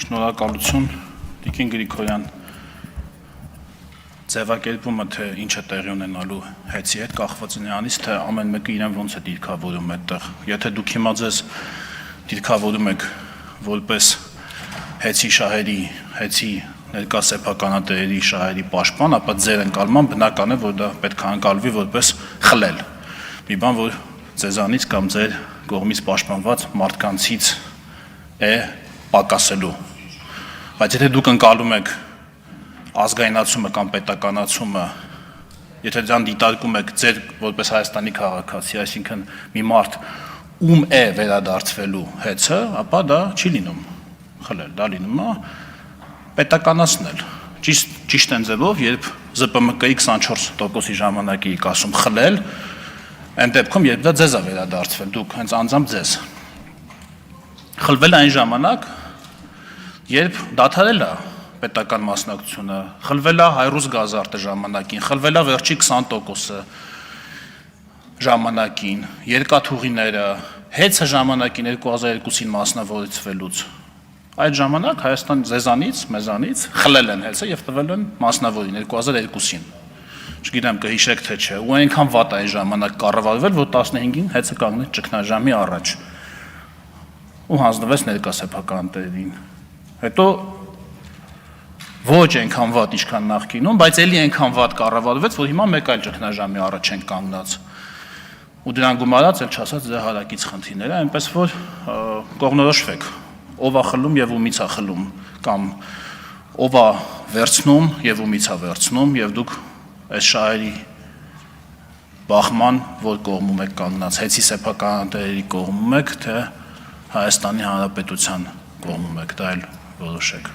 Շնորհակալություն, Տիկին Գրիգորյան, ձևակերպումը, թե ինչ է տեղի ունենալու հեծի հետ կախված է նրանից, թե ամեն մեկը իրեն ոնց է դիրքավորում այդտեղ։ Եթե դուք հիմա ձեզ դիրքավորում եք որպես հեծի շահերի, հեծի ներկա սեփականատերերի շահերի պաշտպան, ապա ձեր ընկալման բնական է, որ դա պետք է ընկալվի որպես խլել։ Մի բան, որ ձեզանից կամ ձեր կողմից պաշտպանված մարդկանցից է պակասելու։ Բայց եթե դուք ընկալում եք ազգայնացումը կամ պետականացումը, եթե դրան դիտարկում եք ձեր որպես Հայաստանի քաղաքացի, այսինքն մի մարդ ում է վերադարձվելու հեծը, ապա դա չի լինում խլել, դա լինում է պետականացնել։ Ճիշտ են ձևով, երբ ԶՊՄԿ-ի 24%-ի ժամանակ եք ասում խլել, այն դեպքում, երբ դա ձեզ է վերադարձվել, դուք հենց անձամբ ձեզ։ Խլվել այն ժամանակ, երբ դադարել է պետական մասնակցությունը, խլվել է հայրուս գազարտը ժամանակին, խլվել է վերջի 20%-ը ժամանակին, երկաթուղիները, հեծը ժամանակին 2002-ին մասնավորեցվելուց։ Այդ ժամանակ Հայաստան ձեզանից, մեզանից խլել են հեծը եւ տվել են մասնավորին 2002-ին։ Չգիտեմ կհիշեք թե չէ, ու այնքան վատ այն ժամանակ կառավարվել, որ 15-ին հեծը կանգնեց ճգնաժամի առաջ ու հանձնվեց ներկա սեփականատերերին։ Հետո ոչ այնքան վատ ինչքան նախկինում, բայց էլի այնքան վատ կառավարվեց, որ հիմա մեկ այլ ճգնաժամի առաջ են կանգնած։ Ու դրան գումարած էլ չասած ձեր հարակից խնդիրները, այնպես որ կողմնորոշվեք, ով է խլում եւ ումից է խլում, կամ ով է վերցնում եւ ումից է վերցնում, եւ դուք այս շահերի բախման որ կողմում եք կանգնած, հեծի սեփականատերերի կողմում եք, թե Հայաստանի Հանրապետության կողմում եք, դա էլ որոշեք։